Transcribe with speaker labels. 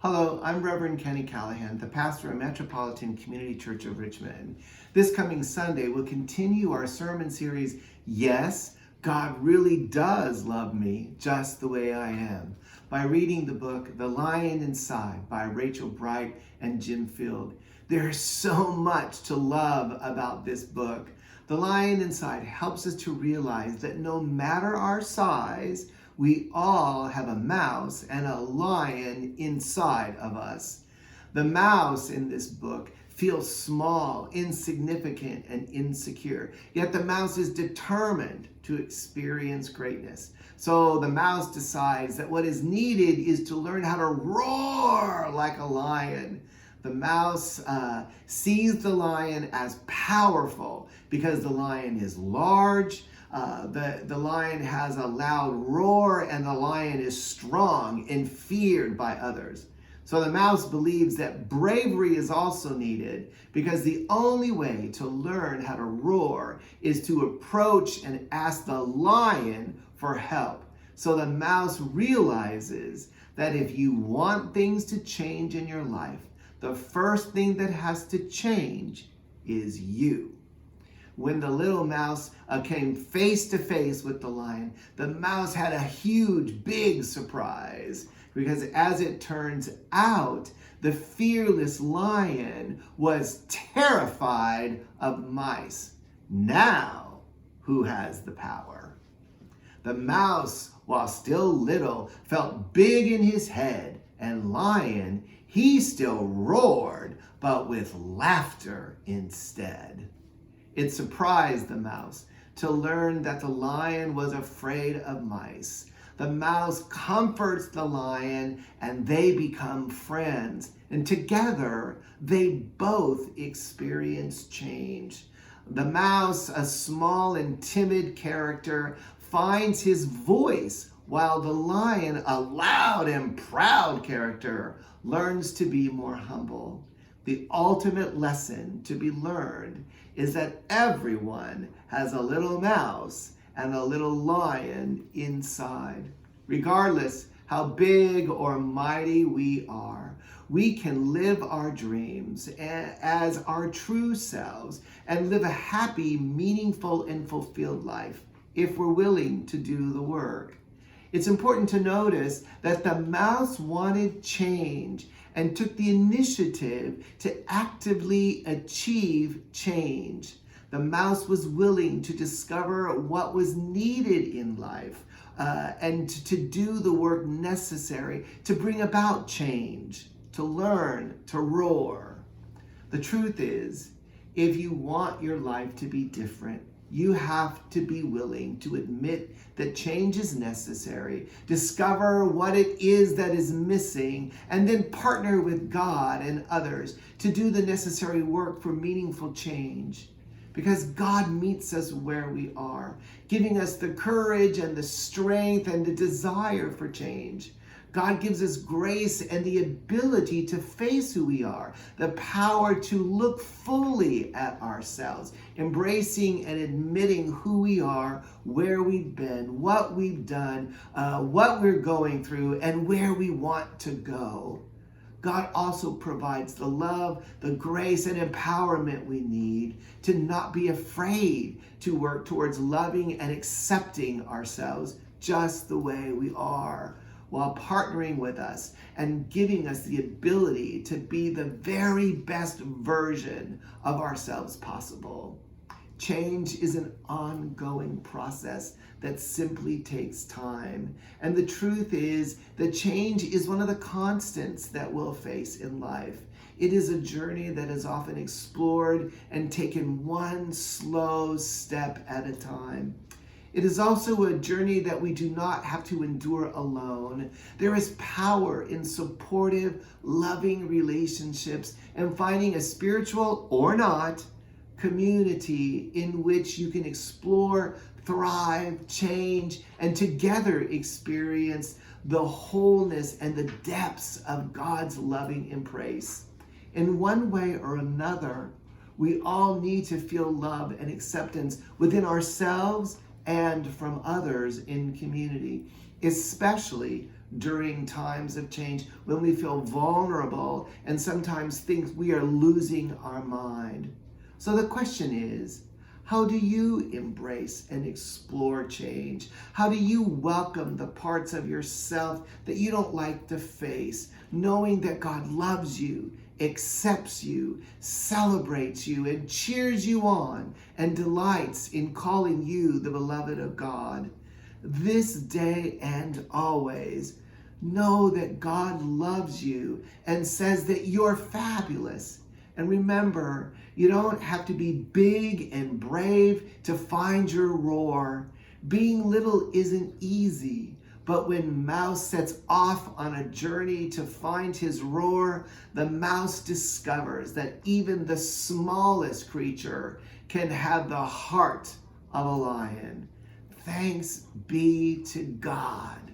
Speaker 1: Hello, I'm Reverend Kenny Callahan, the pastor of Metropolitan Community Church of Richmond. This coming Sunday, we'll continue our sermon series, Yes, God Really Does Love Me Just the Way I Am, by reading the book The Lion Inside by Rachel Bright and Jim Field. There's so much to love about this book. The Lion Inside helps us to realize that no matter our size, we all have a mouse and a lion inside of us. The mouse in this book feels small, insignificant, and insecure. Yet the mouse is determined to experience greatness. So the mouse decides that what is needed is to learn how to roar like a lion. The mouse sees the lion as powerful because the lion is large. The lion has a loud roar, and the lion is strong and feared by others. So the mouse believes that bravery is also needed because the only way to learn how to roar is to approach and ask the lion for help. So the mouse realizes that if you want things to change in your life, the first thing that has to change is you. When the little mouse came face to face with the lion, the mouse had a huge, big surprise because as it turns out, the fearless lion was terrified of mice. Now, who has the power? The mouse, while still little, felt big in his head, and lion, he still roared, but with laughter instead. It surprised the mouse to learn that the lion was afraid of mice. The mouse comforts the lion and they become friends. And together, they both experience change. The mouse, a small and timid character, finds his voice, while the lion, a loud and proud character, learns to be more humble. The ultimate lesson to be learned is that everyone has a little mouse and a little lion inside. Regardless how big or mighty we are, we can live our dreams as our true selves and live a happy, meaningful, and fulfilled life if we're willing to do the work. It's important to notice that the mouse wanted change and took the initiative to actively achieve change. The mouse was willing to discover what was needed in life and to do the work necessary to bring about change, to learn, to roar. The truth is, if you want your life to be different, you have to be willing to admit that change is necessary, discover what it is that is missing, and then partner with God and others to do the necessary work for meaningful change. Because God meets us where we are, giving us the courage and the strength and the desire for change. God gives us grace and the ability to face who we are, the power to look fully at ourselves, embracing and admitting who we are, where we've been, what we've done, what we're going through, and where we want to go. God also provides the love, the grace, and empowerment we need to not be afraid to work towards loving and accepting ourselves just the way we are, while partnering with us and giving us the ability to be the very best version of ourselves possible. Change is an ongoing process that simply takes time. And the truth is that change is one of the constants that we'll face in life. It is a journey that is often explored and taken one slow step at a time. It is also a journey that we do not have to endure alone. There is power in supportive, loving relationships and finding a spiritual or not community in which you can explore, thrive, change, and together experience the wholeness and the depths of God's loving embrace. In one way or another, we all need to feel love and acceptance within ourselves and from others in community, especially during times of change, when we feel vulnerable and sometimes think we are losing our mind. So the question is, how do you embrace and explore change? How do you welcome the parts of yourself that you don't like to face, knowing that God loves you, accepts you, celebrates you, and cheers you on, and delights in calling you the beloved of God? This day and always, know that God loves you and says that you're fabulous. And remember, you don't have to be big and brave to find your roar. Being little isn't easy, but when Mouse sets off on a journey to find his roar, the mouse discovers that even the smallest creature can have the heart of a lion. Thanks be to God.